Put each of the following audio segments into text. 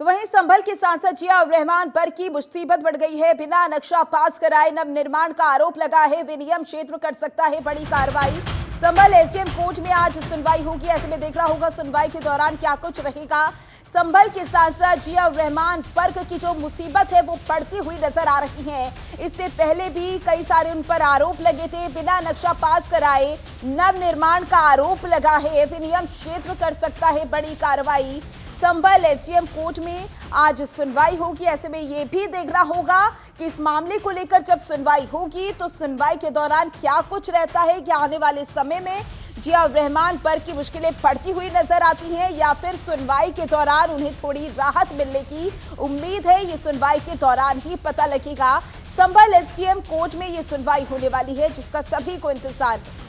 तो वहीं संभल के सांसद जिया रहमान पर की मुसीबत बढ़ गई है। बिना नक्शा पास कराए नव निर्माण का आरोप लगा है। विनियम क्षेत्र कर सकता है बड़ी कार्रवाई। संभल एसडीएम कोर्ट में आज सुनवाई होगी। ऐसे में देखना होगा सुनवाई के दौरान क्या कुछ रहेगा। संभल के सांसद जिया रहमान पर की जो मुसीबत है वो बढ़ती हुई नजर आ रही है। इससे पहले भी कई सारे उन पर आरोप लगे थे। बिना नक्शा पास कराए नव निर्माण का आरोप लगा है। विनियम क्षेत्र कर सकता है बड़ी कार्रवाई। संभल एसडीएम कोर्ट में आज सुनवाई होगी। ऐसे में यह भी देखना होगा कि इस मामले को लेकर जब सुनवाई होगी तो सुनवाई के दौरान क्या कुछ रहता है। क्या आने वाले समय में जिया रहमान पर की मुश्किलें बढ़ती हुई नजर आती हैं या फिर सुनवाई के दौरान उन्हें थोड़ी राहत मिलने की उम्मीद है। ये सुनवाई के दौरान ही पता लगेगा। संभल एसडीएम कोर्ट में ये सुनवाई होने वाली है जिसका सभी को इंतजार है।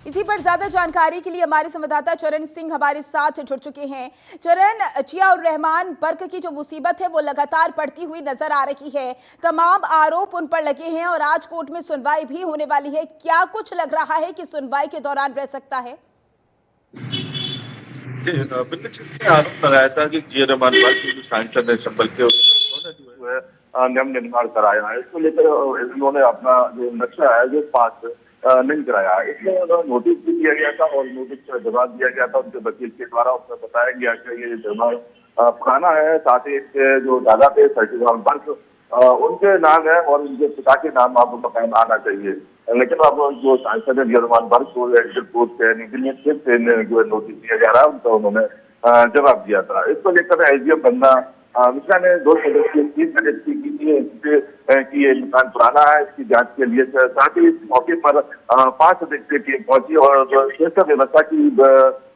इसी पर ज्यादा जानकारी के लिए हमारे संवाददाता चरण सिंह हमारे साथ जुड़ चुके हैं। चरण, जिया रहमान बर्क की जो मुसीबत है वो लगातार बढ़ती हुई नजर आ रही है। तमाम आरोप उन पर लगे हैं और आज कोर्ट में सुनवाई भी होने वाली है। क्या कुछ लग रहा है कि सुनवाई के दौरान रह सकता है? बिल्कुल आरोप लगाया था कि जिया रहमान जो सांसद है संभल के, उन्होंने जो है नियम निर्माण कराया है। इसको लेकर उन्होंने अपना जो नक्शा है जो पास नहीं कराया। इसमें उन्होंने नोटिस भी दिया गया था और नोटिस का जवाब दिया गया था उनके वकील के द्वारा। उसमें बताया गया कि ये जवाब पुराना है, साथ ही इसके जो दादा थे सर्टिफिकेट उनके नाम है और उनके पिता के नाम आप मकान आना चाहिए। लेकिन अब जो सांसद है जिया रहमान बर्क को कोर्ट से जो नोटिस दिया जा रहा है उनका उन्होंने जवाब दिया था। इसको लेकर एसडीएम बंदा मिश्रा ने 2 सदस्यीय टीम गठित की ये मकान पुराना है, इसकी जांच के लिए। साथ ही इस मौके पर 5 सदस्यीय टीम पहुंची और सुरक्षा व्यवस्था की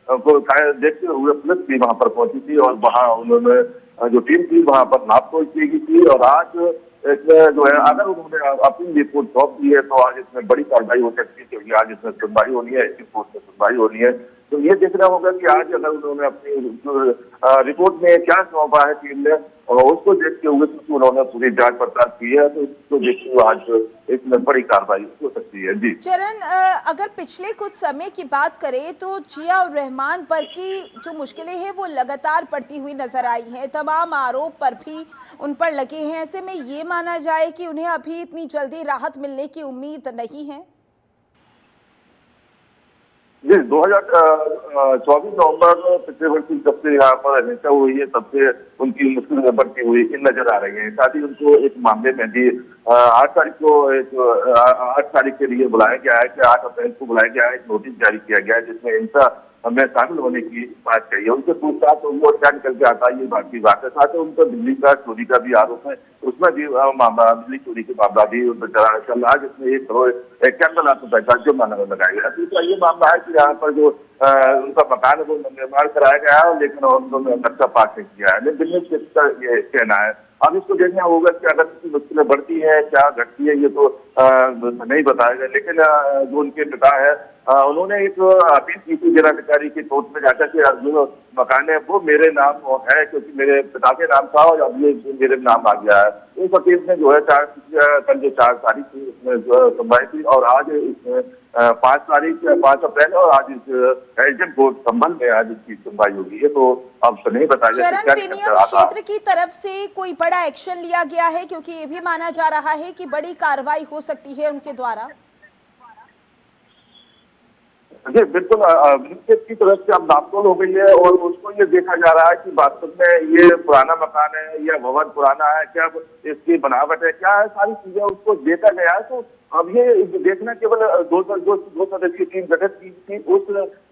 को देखते हुए पुलिस भी वहां पर पहुंची थी और वहां उन्होंने जो टीम थी वहां पर नापतोल की थी। और आज इसमें जो है अगर उन्होंने अपनी रिपोर्ट सौंप दी है तो आज इसमें बड़ी कार्रवाई हो सकती है, क्योंकि आज इसमें सुनवाई होनी है, इसी कोर्ट में सुनवाई होनी है। तो ये देखना होगा कि आज अगर उन्होंने अपनी रिपोर्ट में क्या सौंपा है टीम ने और उसको देखते हुए क्योंकि उन्होंने पूरी जांच पड़ताल की है तो इसको देखते हुए आज इसमें बड़ी कार्रवाई हो सकती है। जी चरण, अगर पिछले कुछ समय की बात करें तो जिया रहमान पर की जो मुश्किलें हैं वो लगातार बढ़ती हुई नजर आई हैं। तमाम आरोप पर भी उन पर लगे हैं। ऐसे में ये माना जाए कि उन्हें अभी इतनी जल्दी राहत मिलने की उम्मीद नहीं है? जी 2024 नवंबर पिछले वर्ष जब से यहाँ पर हिंसा हुई है तब से उनकी मुश्किल बढ़ती हुई नजर आ रही है। साथ ही उनको एक मामले में भी 8 तारीख को 8 तारीख के लिए बुलाया गया है कि 8 अप्रैल को बुलाया गया है। एक नोटिस जारी किया गया है जिसमें हिंसा में शामिल होने की बात कही है। उनसे पूछताछ वो क्या निकल के आता है ये बाकी बात है। साथ ही उनको बिजली का चोरी का भी आरोप है, उसमें भी मामला बिजली चोरी के मामला भी चल रहा है जिसमें 1 करोड़ 51 लाख रुपए का जुर्माना लगाया गया। दूसरा ये मामला है कि यहाँ पर जो उनका मकान है वो निर्माण कराया गया है लेकिन उन्होंने नक्शा पास नहीं किया है। दिल्ली का ये कहना है। अब इसको देखना होगा कि अगर किसी मुश्किलें बढ़ती है क्या घटती है ये तो नहीं बताएगा। लेकिन जो उनके पिता है उन्होंने एक अपील की थी जिलाधिकारी के कोर्ट में जाकर के जो मकान है वो मेरे नाम है क्योंकि मेरे पिता के नाम था और अब ये मेरे नाम आ गया है। इस वकील ने जो है कल जो 4 तारीख थी इसमें जो सुनवाई थी और आज इसमें 5 अप्रैल और आज इस एसडीएम कोर्ट संभल में आज इसकी सुनवाई होगी। ये तो अब तो नहीं बताया चरण, विनियम क्षेत्र की तरफ से कोई बड़ा एक्शन लिया गया है क्योंकि ये भी माना जा रहा है कि बड़ी कार्रवाई हो सकती है उनके द्वारा? जी बिल्कुल, की तरफ से अब नापतोल हो गई है और उसको ये देखा जा रहा है कि वास्तव में ये पुराना मकान है या भवन पुराना है, क्या इसकी बनावट है, क्या है, सारी चीजें उसको देखा गया है। तो अब ये देखना केवल 2 सदस्यीय टीम गठित की थी, उस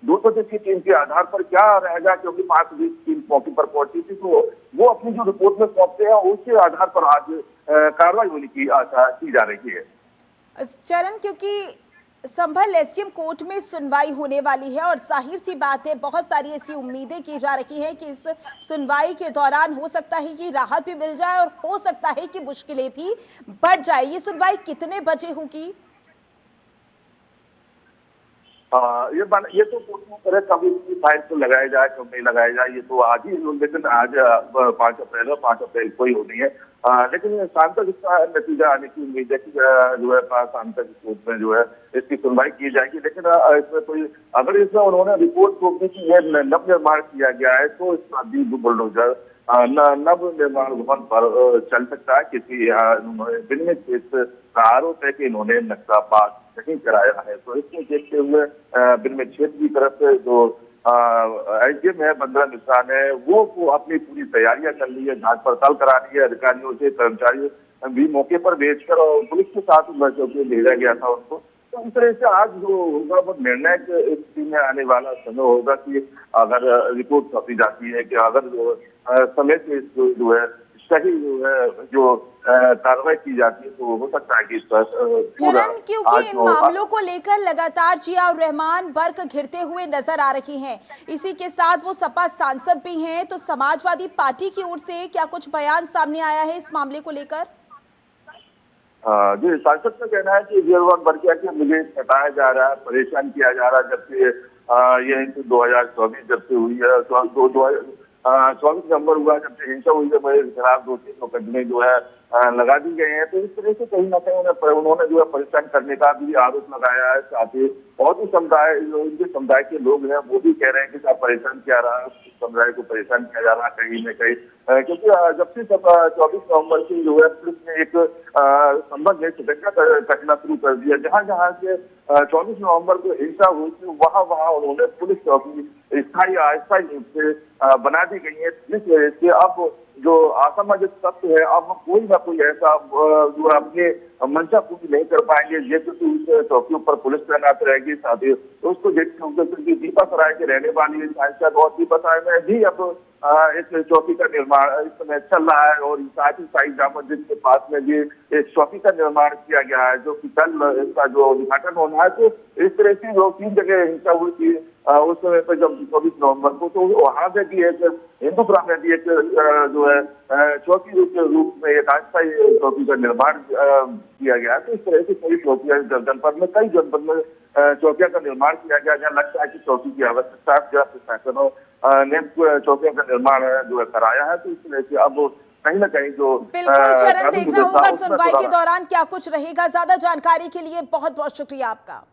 2 सदस्यीय टीम के आधार पर क्या रहेगा क्योंकि 5 सदस्यीय टीम मौके पर पहुंची थी तो वो अपनी जो रिपोर्ट में सौंपते हैं उसके आधार पर आज कार्रवाई होने की आशा की जा रही है। चरण, क्योंकि संभल एसडीएम कोर्ट में सुनवाई होने वाली है और जाहिर सी बात है बहुत सारी ऐसी उम्मीदें की जा रही हैं कि इस सुनवाई के दौरान हो सकता है कि राहत भी मिल जाए और हो सकता है कि मुश्किलें भी बढ़ जाए। ये सुनवाई कितने बजे होगी? ये तो कोशिश करे कभी भी फाइन तो लगाया जाए, कब नहीं लगाया जाए, ये तो आज ही, लेकिन आज 5 अप्रैल को ही होनी है। लेकिन शाम तक इसका नतीजा आने की उम्मीद है कि जो है शाम तक कोर्ट में जो है इसकी सुनवाई की जाएगी। लेकिन इसमें कोई, अगर इसमें उन्होंने रिपोर्ट सौंप दी कि यह नव निर्माण किया गया है, तो इसका बुलडोजर नव निर्माण भवन पर चल सकता है, क्योंकि दिन में का आरोप है कि इन्होंने नक्शा पास नहीं कराया है। तो इसको देखते हुए बिनमेल क्षेत्र की तरफ से जो एसडीएम है बंदरा मिश्रा ने वो अपनी पूरी तैयारियां कर ली है, जांच पड़ताल करा ली है, अधिकारियों से कर्मचारी भी मौके पर भेजकर और पुलिस के साथ भेजा गया था उनको। तो इस तरह से आज जो होगा वो निर्णायक स्थिति में आने वाला समय होगा कि अगर रिपोर्ट सौंपी जाती है कि अगर समय से जो है सही जो कार्रवाई की जाती है, तो हो सकता है कि इस पर चरण, क्योंकि इन मामलों को लेकर लगातार जियाउर रहमान बर्क घिरते हुए नजर आ रही हैं। इसी के साथ वो सपा सांसद भी हैं, तो समाजवादी पार्टी की ओर से क्या कुछ बयान सामने आया है इस मामले को लेकर? जी, सांसद का कहना है कि जियाउर बर्किया के मुझे सताया जा रहा है, परेशान किया जा रहा है, जबकि ये 2024 जब से हुई है, 24 नवंबर हुआ जब से हिंसा हुई है, मेरे खिलाफ 2-3 मुकदमे जो है लगा दी गए हैं। तो इस तरह से कहीं ना कहीं उन्होंने जो है परेशान करने का भी आरोप लगाया है। साथ ही और भी उनके समुदाय के लोग हैं वो भी कह रहे हैं कि आप परेशान किया रहा है, समुदाय को परेशान किया जा रहा है कहीं न कहीं, क्योंकि जब से 24 नवंबर की जो है पुलिस ने एक संबंध में शिकंजा कसना शुरू कर दिया। जहाँ जहाँ से 24 नवंबर को हिंसा हुई थी वहाँ उन्होंने पुलिस चौकी अस्थायी रूप से बना दी गई है। जिस वजह से अब जो असामाजिक तत्व है अब कोई ना कोई ऐसा जो अपने मंशा पूरी नहीं कर पाएंगे, जैसे कि उस चौकियों पर पुलिस तैनात रहेगी। साथ ही तो उसको देखते हुए दीपा सराय के रहने वाली सांसद और दीपा सराय में भी अब इस चौकी का निर्माण इस समय चल रहा है, और साथ ही साई जामा मस्जिद के पास में भी एक चौकी का निर्माण किया गया है, जो कि कल इसका जो उद्घाटन होना है। तो इस तरह से जो 3 जगह हिंसा हुई थी उस समय पर जब 24 नवंबर को, तो वहां से भी एक हिंदुपुरा में भी एक जो है चौकी के रूप में एक अस्थायी चौकी का निर्माण किया गया है। तो इस तरह से कई चौकियां जनपद में चौकियां का निर्माण किया गया, जहाँ लगता है कि चौकी की आवश्यकता प्रशासनों ने चौकियों का निर्माण जो है कराया है। तो इस तरह से अब कहीं ना कहीं जो बिल्कुल चरण, देखना होगा सुनवाई के दौरान क्या कुछ रहेगा। ज्यादा जानकारी के लिए बहुत बहुत शुक्रिया आपका।